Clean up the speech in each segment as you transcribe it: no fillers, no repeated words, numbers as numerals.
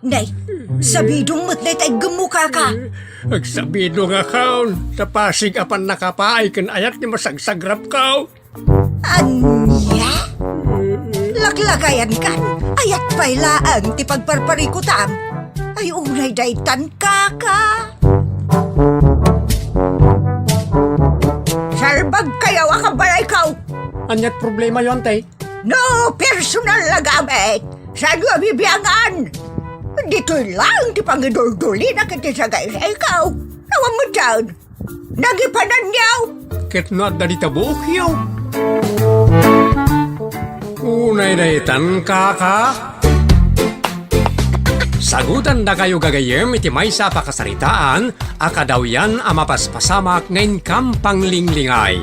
Nay, sabidong mo't day tay gemuka ka. Agsabido nga kaon, sa Pasig apan nakapaay kan ayat ni masagsagrap kao. Anya? Laklagayan kan, ayat pailaan ti pagparparikutam. Ay unay daytan kaka. Salbag kayaw akabalay kaw. Anyat problema yon tay. No personal na gamit. Saan nga bibiyangan? Dito'y lang ti pangidul-duli na kiti sa gaya ikaw. Nawang mo dyan. Nagipanan niyaw. Ket not da ditabuok yaw. Unay daytan kaka. Sagutan da kayo gagayem iti maysa pakasaritaan, akadaw yan amapaspasamak ngayon kampang linglingay.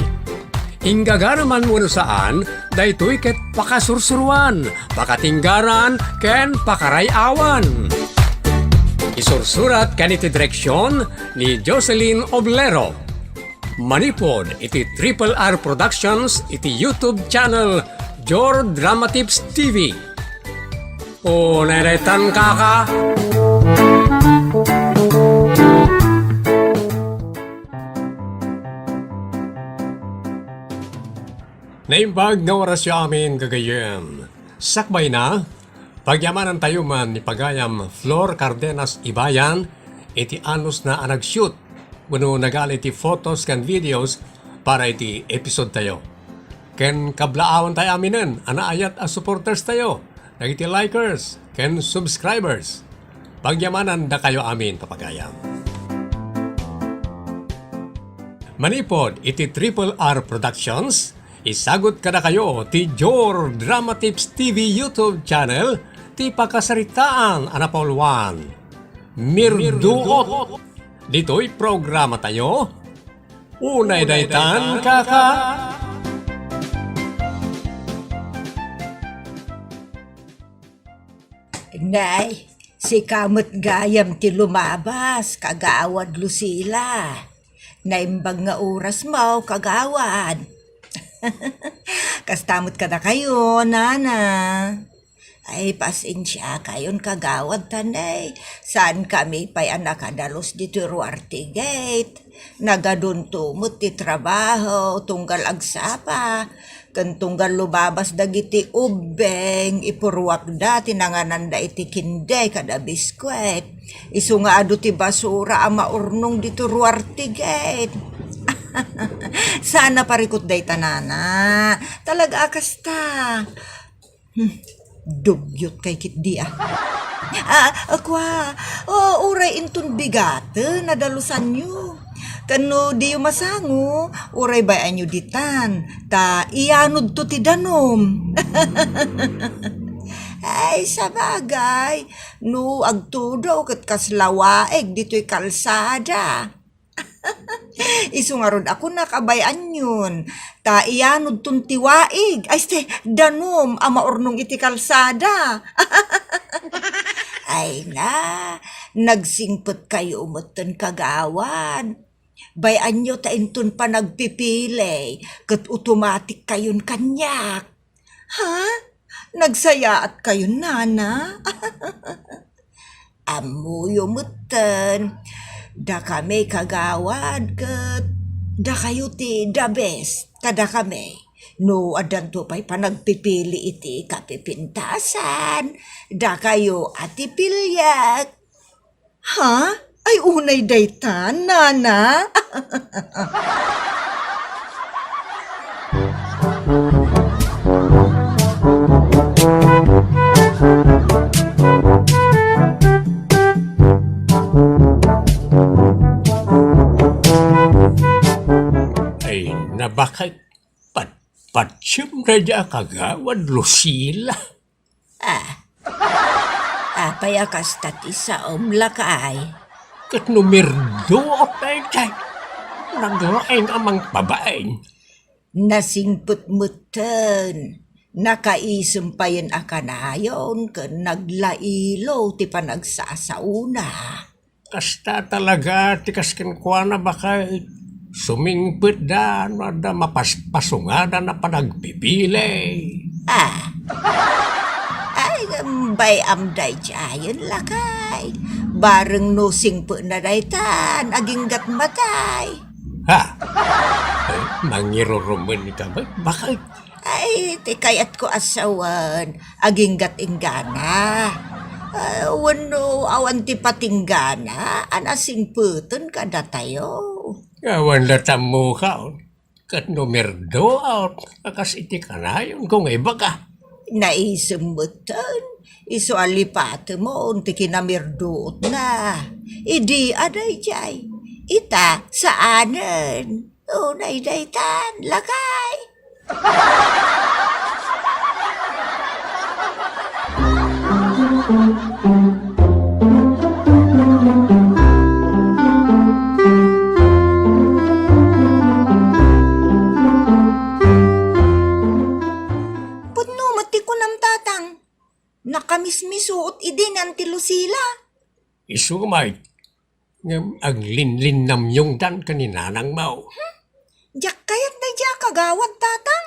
Inggagaraman mo saan, daytoy ket pakasursuruan, pakatinggaran, ken pakarayawan. Isursurat kan iti direksyon ni Jocelyn Oblero. Manipod iti Triple R Productions iti YouTube channel Jor Drama Tips TV. O neretan kaka. Naimbag nga orasyo amin gagayem. Sakbay na, pagyamanan tayo man ni Pagayam Flor Cardenas Ibayan, iti anos na anag-shoot, wano nagal iti photos kan videos para iti episode tayo. Ken kablaawan tayo aminen, anaayat as supporters tayo, nagiti likers, ken subscribers. Pagyamanan da kayo amin, Papagayam. Manipod iti Triple R Productions, isagot kada kayo ti Jor Drama Tips TV YouTube channel ti pakasaritaan anapolwan. Mirduot. Dito'y programa tayo. Unay daytan kaka. Nay, si kamot gayam ti lumabas, kagawad Lucila. Naimbag nga oras mo, kagawad. Kastamot ka na kayo, nana. Ay, pasensya kayon kagawad tanay. Saan kami pa'y anak adalos dito Ruarte Gate. Nagadun tumot ti trabaho, tunggal agsapa. Kan tunggal lubabas dagiti ubeng, ipurwak da, tinanganan da iti kinde kada biskwet. Isu nga adu ti basura ama urnong dito Ruarte Gate. Sana parikot day tanana. Talaga akasta. Dugyot kay kitdi Akwa. Uray intun bigat. Nadalusan nyo. Kano di masango. Uray bayan nyo ditan. Ta ianod to ti danom. Ay, sabagay. No, agtudaw kat kaslawaeg dito'y kalsada. Isungarod ako nakabayan yun. Ta iyanod tuntiwaig. Ay, danom, ama ornong iti kalsada. Ay na, nagsingpot kayo umuton kagawan. Bayan nyo ta intun pa nagpipili. Kat automatic kayon kanyak. Ha? Nagsayaat kayo, nana? Amuyo muton. Da kami kagawad kat da kayo ti the best kada kami. No, adan to pa'y panagpipili iti kapipintasan. Da kayo ati pilyak. Ha? Ay unay daytan, nana? Bakit patsyum radya kagawad Lucila? Payakas tati sa umlakay. Kat numirdo ay kay naglaing amang babaeng. Nasingput-mutan. Nakaisumpayan akanayon ka naglailo ti panagsasauna. Kasta talaga tikas kinkwana baka sumingpit da mapaspasunga na panagpipili. Ay, Bay amday jayon lakay. Bareng nusing po na daytan, aginggat matay. Ha? Ay, mangiruruman ka ba? Bakit? Ay, tikayat ko asawan, aginggat inggana. Wano awan ti patinggana, anasing puton kada tayo. Awan latam mo ka. Kat numerdo out. Akas iti ka na yun kung iba ka. Naisemutan, iso alipate mo, unti kinamirduot na. Idi aday jay, ita saanen. Unay daytan, lakay. Pudno, mati ko nam tatang. Nakamismisuot idin ang tilusila. Isumay. Ngam ang linlin nam yung dan kaninanang mau. Jak kayat na jak kagawad tatang.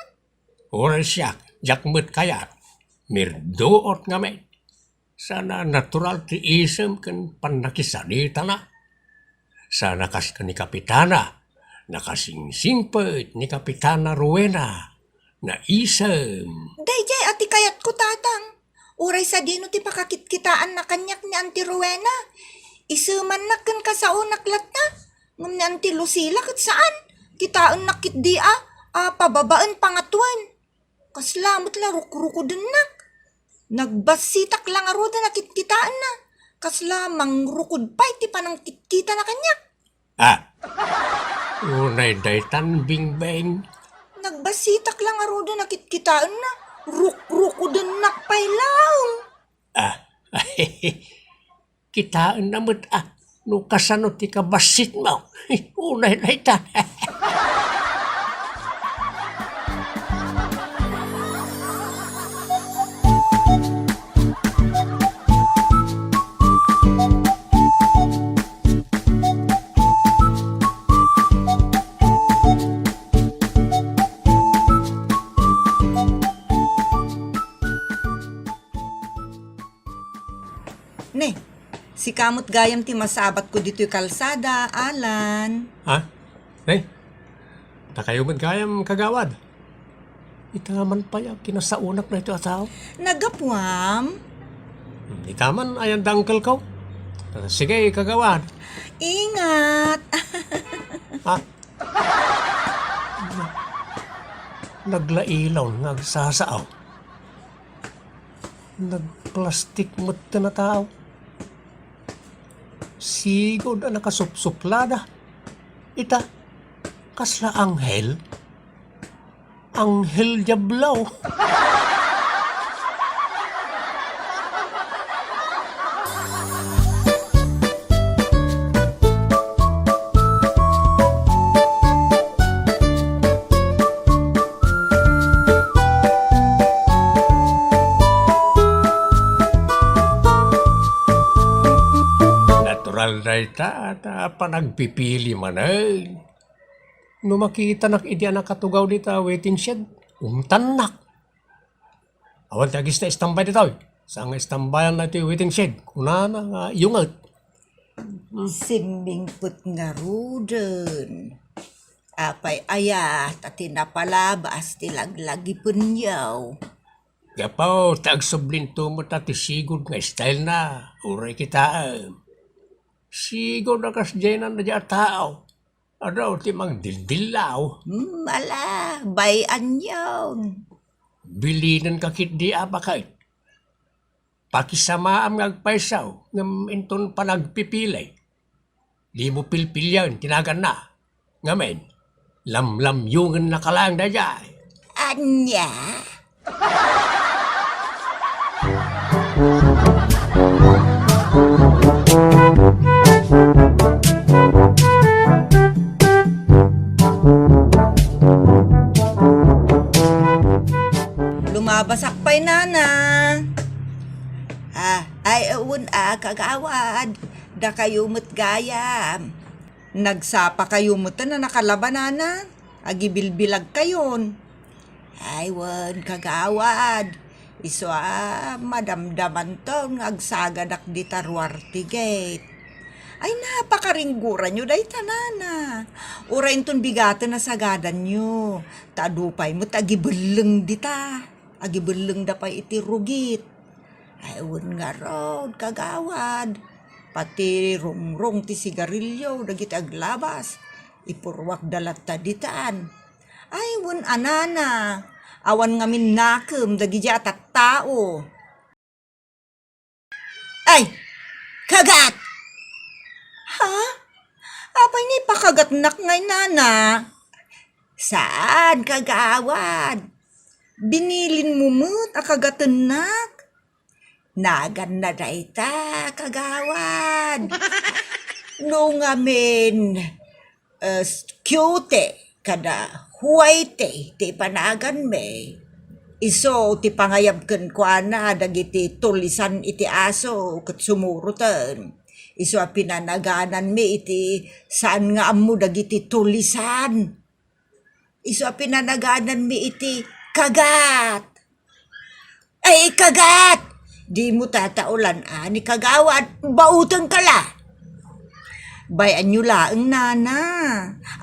Oras siya, jakmet kaya. Mirdoot nga may. Sana natural ti isem kan panakisanita na. Sana kas ka ni Kapitana. Nakasingsingpet ni Kapitana Rowena. Na isem. Dayjay ati kayat ko tatang. Uray sa dino ti pakakitkitaan na kanyak ni Auntie Rowena. Isuman na kan kasaunaklat na. Ngam ni Auntie Lucila kat saan? Kitaan na kit di pababaan pangatuan. Kaslamot la ruko din nak. Nagbasitak lang aruda na kitkitaan na. Kaslamang rukod pa iti panang kitkita na kanyak. Unay daytan bingbeng. Nagbasitak lang aruda na kitkitaan na. Ruko din nak pailaw. Kitaan naman no kasano ti kabasit mo. Unay daytan. Ne, si kamot gayam ti masabat ko dito'y kalsada, Alan. Takayo man kayam kagawad. Itaman pa yung kinasaunak na ito asaw. Nagapwam? Itaman ayan dangkal ko. Sige, kagawad. Ingat! Naglailaw, nagsasaaw. Nagplastik mo't na tao. Sigod na nakasupsuplada. Ita, kasla anghel. Anghel Diablo. Natural na ita at panagpipili man ay. No makita nak idi anak katugaw dita waiting shed, umtanak. Awan tagis na istambay dito. Sa nga istambayan na ito waiting shed, kuna na nga yungat. Simingput nga ruden. Apay ayat at tinapalabas tilaglagi punyaw. Gapaw, tagsublin tumot at sigod nga style na, uray kita. Sigod na kasjenan na dyan tao. Ano, timang dildilaw. Ala, bayan yun. Bilinan kakit di abakay. Pakisama ang nagpaisaw, ngam inton pa nagpipilay. Di mo pilpilyan, tinagan na. Ngamen, lamlamyungan na kalang na dyan. Anya? Lumabasak pa'y nana. Ay awon kagawad. Da kayo gayam. Nagsapa kayo na nakalaban nana. Agibilbilag kayon. Ay wan kagawad. Iso madamdaman to agsagadak di Taruarte Gate. Ay napakaringguran nyo day tanana. Urain ton bigatan na sagadan nyo. Tadupay mo tagibeleng dita. Agibeleng da pa iti rugit. Ay un nga rod kagawad. Pati rungrong ti sigarilyo dagiti aglabas. Ipurwak dalat taditaan. Ay un anana. Awan ngamin nakem dagiti atat tao. Ay! Kagat! Ha? Apay ni pakagatnak ngay nana? Saan kagawad? Binilin mo mo't akagatenak? Nagan na dayta kagawad. No ngamin cute kada huwayte ti panagan me. Iso ti pangayabken kwa na dagiti tulisan iti aso ket sumuruten. Iso pinanaganan mi iti saan nga ammo dagiti tulisan. Iso pinanaganan mi iti kagat. Ay kagat! Di mo tataulan ani kagawad, bautang kala. Bayan nyo laeng nana.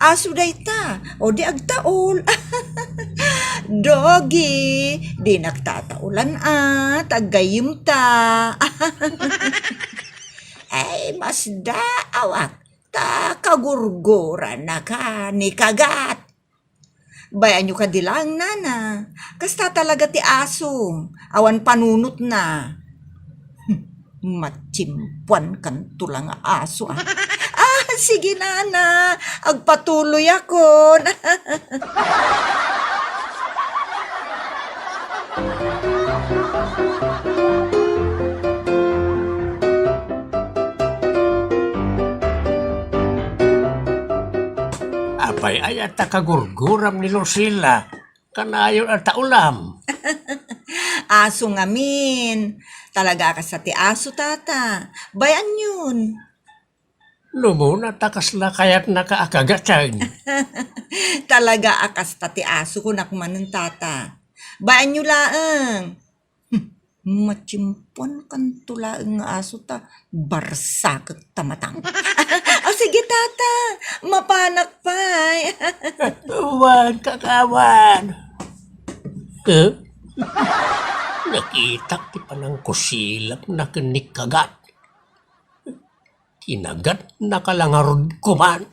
Aso dayta, o di agtaol. Dogi, di nagtataulan tagayim ta. Ay, mas daawak, kagurguran na ka ni kagat. Bayan nyo kadilang nana, kasta talaga ti aso, awan panunot na. Matsimpuan kan tulang aso sige nana, agpatuloy ako. Apay ay at kagurguram ni Lucila. Kanayon at taulam. Aso ngamin. Talaga ka sa ti aso tata. Bayan yun. Lumuna takas na kaya't nakaakagatan. Talaga akas tati aso ko nakmanan tata. Bayan nyo laeng. Machimpon kan tulaeng nga aso ta. Barsak tamatang. Sige tata, mapanak pa. Huwag kakawan. Nakita ti panang kusilap na kinikagat. Kinagat nakalangarod kuman.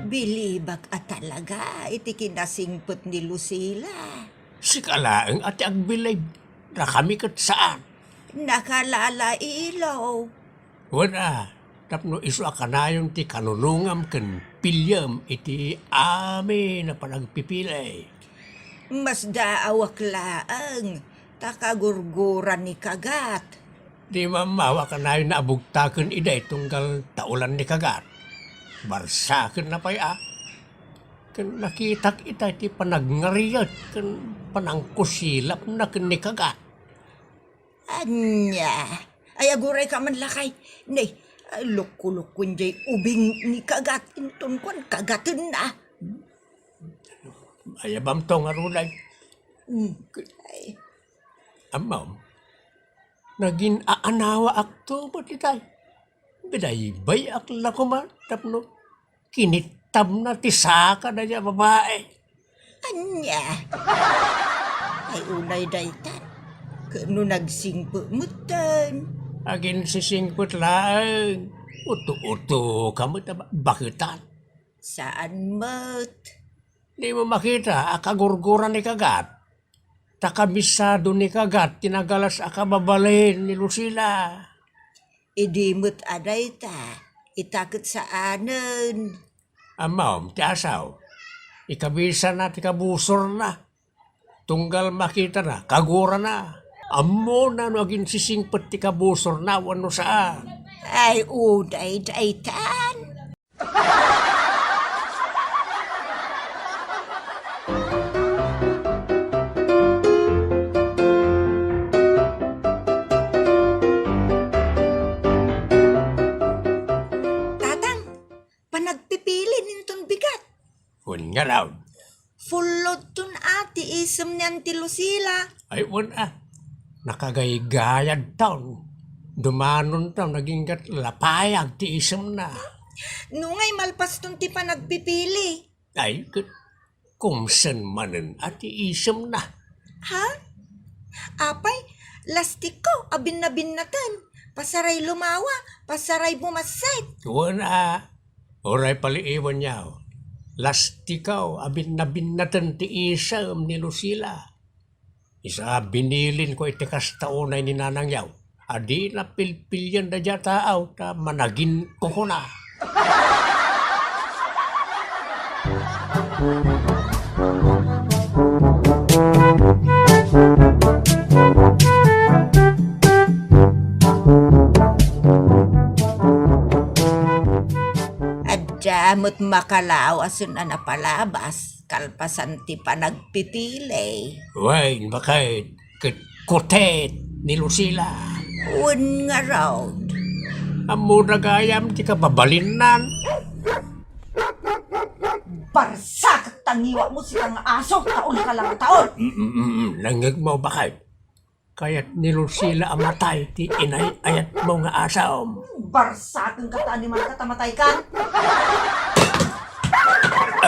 Bilibak at talaga, iti kinasingpot ni Lucila. Si kalaeng ati agbilay. Na kami kat saan? Nakalala ilaw. Wala. Tapno iso akanayon ti kanunungam ken pilyam iti amin na panagpipilay. Mas daawak laang, takagurguran ni kagat. Di mamawa kanayon na abugtaken iday tunggal taulan ni kagat. Barsaken na paya. Ken nakitak ita ti panagngariat ken panangkusilap na ken ni kagat. Anya, ay aguray ka man lakay. Nay, lukulukun jay ubing ni kagat. Intun kwan kagatin na. Ayabam to nga runay. Ay, Amam, naging aanawa akto ba't itay? Bidaybay ak lakuman, tapno kinitam na tisaka na niya babae. anya. Ay unay daytan. Kano nagsingpo mutan. Agin sisingpot lang. Uto-uto kamot na bakitan. Saan mat? Di mo makita, akagurguran ni kagat. Takabisado ni kagat, tinagalas akababalin ni Lucila. Idimot aday ta. Itakot sa anan. Amam, ti asaw. Ikabisa na, tikabusor na. Tunggal makita na, kagura na. Amo na naging sisingpot tikabusor na, wano saan. Ay uday daytan. Nga raw. Fulod tun ati isem ni Auntie Lucila. Ay, wala. Nakagaygayad taon. Dumanon taon, naging lapayag, ti isem na. Nungay malpas tun ti pa nagpipili. Ay, kumsan manen, ati isem na. Ha? Apay, lastik ko, abin na binatan. Pasaray lumawa, pasaray bumasay. Wala. Oray paliiwan niya. Lastikaw, abin na binatan ti isem ni Lucila. Isa binilin ko iti kastaunay ni Nanang Yaw. Adi na pilpilyan na dya taaw, ta managin ko ko na. Adamot makalaw asun na napalabas, kalpasan ti pa nagpipili. Way, bakit kutet ni Lucila. Un nga raw. Amo nagayam ti kababalinan. Barsak tangiwa mo silang aso, taon ka lang taon. Langag mo bakit? Kaya't ni Lucila amatay ti inay ayat mo nga asaw. Barsak ang kataan ni mga katamatay kan.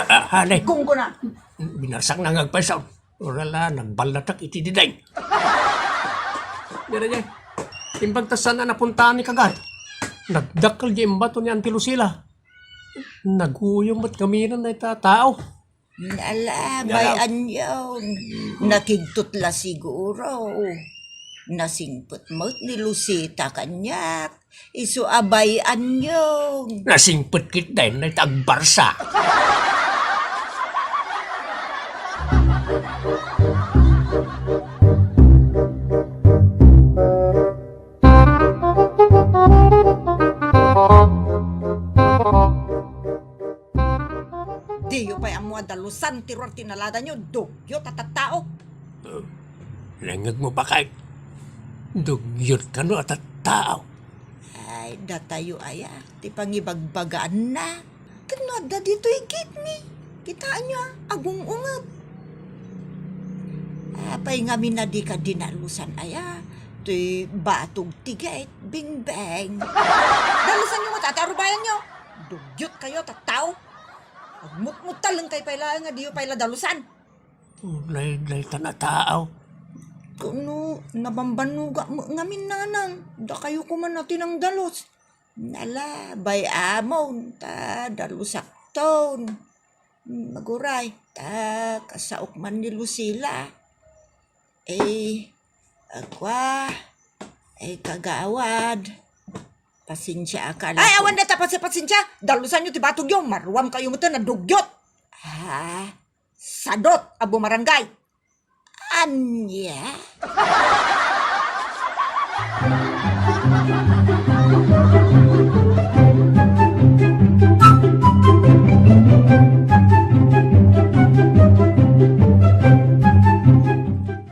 Halay, Gunggo na. binarsak na ngagpasaw. Orala, nagbalatak iti diday. Dira dyan. Imbagtasan na napuntaan ni kagad. Nagdakal di imbato ni Auntie Lucila. Naguyong ba't gaminan na tao. Nalamay anyaw. Nakigtutla siguro. Nasingpot mo't ni Lucita kanyak. Isu abay anyaw. Nasingpot kit din na itagbarsa. Diyo pa'y amua dalusan tiror tinalada nyo. Dugyo tatatao. Langag mo ba kay? Dugyot ka no at tao. Ay, datayo aya. Ti pangibagbagaan na. Kanada dito ikit ni. Kitaan nyo agung ungap. Apay nga minadi ka dinalusan aya. Ti batog tigait bing bang. Dalusan nyo mo tatarubayan nyo. Dugyot kayo tatao. Agmut-mutal lang kay payla nga diyo payla dalusan. Lay ka na tao. Kuno, nabambanuga mo ngamin nanang. Da kayo kuman natin ang dalos. Nala, bay amon, ta dalusak taon. Maguray, ta kasaok man ni Lucila. Agwa, kagawad. Pasensya ka lang. Ay, awan na tapat sa pasensya. Dalusan nyo tibatog yung maruam kayo mo to na dugyot. Ha? Sadot, abo marangay. Anya?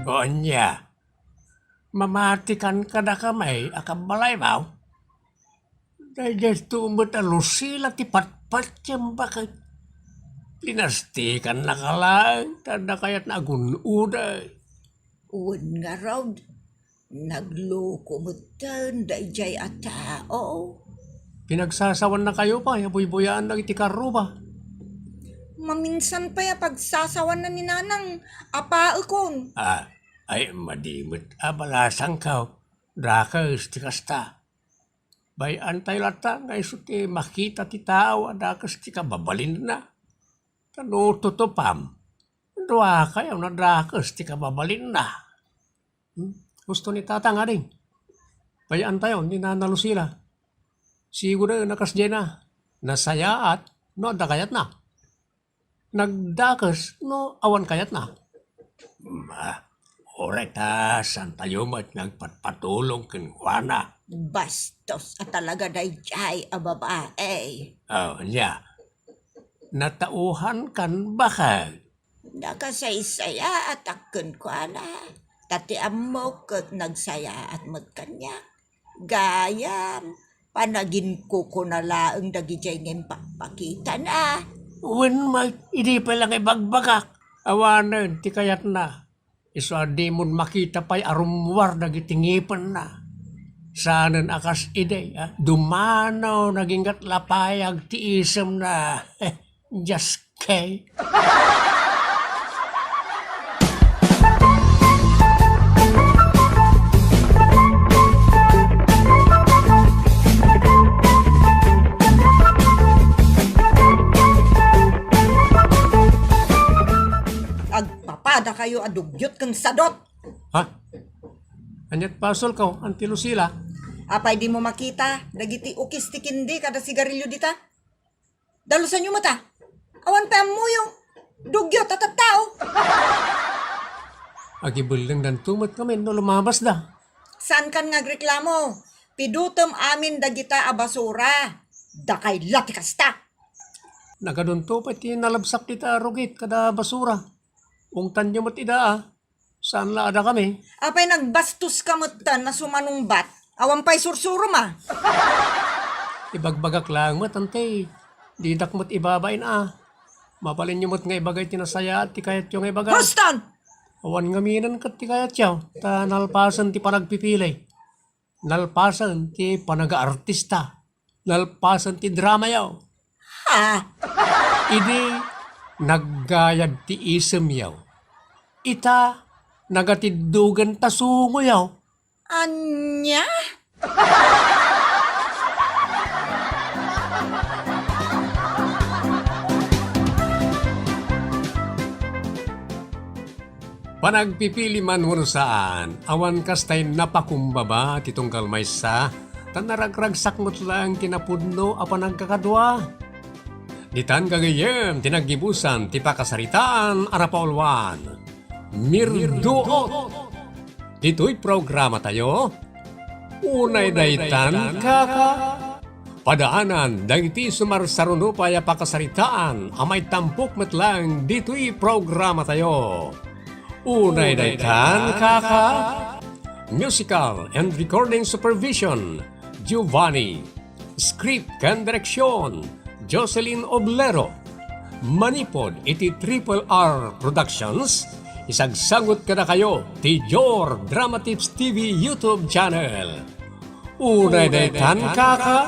O anya, mamatikan ka na kamay, akabalay ba? Dahil tumot na Lucila, ti patpat yung bakit. Pinastikan na ka lang, tanda kaya't nagunuday. Un nga raw, nagloko mo tan, dayjay at tao. Pinagsasawan na kayo pa, yabuy-buyaan lang iti karo ba? Maminsan pa ya pagsasawan na ni nanang apaekon. Ay madimot, abalasang ka, drakas ti kasta. Bay antay lata, ngay suti makita ti tao, adakas ti kababalin na. Tano tutupam, dua kayo na drakas ti kababalin na. Gusto ni tata nga rin. Bay antayon, ni Nana Lucila. Siguro nakasdya na, nasaya at no adakayat na. Nagdakas no awan kayat na. Alright ha, san tayo mo't nagpatpatulong kinwana. Bastos at talaga dayjay a babae. Nya. Natauhan kan bakal. Nakasaysaya at akon ko ana. Tati amok kat nagsaya at magkanya. Gayam, panagin ko na laang dagijay ngayon papakita na. When hindi pa lang ibagbagak. Awanan, ti kayat na. Isa di mo makita pa'y arumwar na gitingipan na. Saanan akas ide, dumanaw naging lapayag ti isem na. Just kay. Agpapada kayo adugyot kang sadot. Ha? Anyat pasol ka, Auntie Lucila? Apay di mo makita, dagiti ukis ti kindi kada sigarilyo dita. Dalusan nyo mata. Awan pa mo yung dugyot at tao. Agibulang dan tumat kami no lumabas da. Saan kan nga reklamo? Pidutom amin dagita a basura. Dakay latikasta. Nagadunto pa ti nalabsak kita rugit kada basura. Ungtan nyo mat ida Saan la ada kami? Apay nagbastos kamutan na sumanungbat. Awan pa'y sursuro ma. Ibagbagak lang mat ante. Didak mat ibabain Mapalin nyo mat nga ibagay tinasaya at ti kayat yung ibagay. Huston! Awan ngaminan kat ti kayat yaw. Ta nalpasan ti panagpipilay. Nalpasan ti panaga-artista. Nalpasan ti drama yaw. Ha? Idi naggayad ti isem yaw. Ita nagatiddugan tasungo yaw. Anya? Panagpipili man mo saan, awan kastay napakumbaba titunggal maysa, tanaragragsak mo't lang tinapudno a panagkakadwa. Ditan gagayem, tinaggibusan, tipakasaritaan, arapaulwan. Mirduot! Dito'y programa tayo. Unay daytan kaka. Padaanan, dagiti sumarsaruno paya pakasaritaan, amay tampok metlang, dito'y programa tayo. Unay daytan kaka. Musical and recording supervision, Giovanni. Script and direction, Jocelyn Oblero. Manipod iti Triple R Productions. Isagsagot ka na kayo ti Your Drama Tips TV YouTube channel. Unay daytan kaka.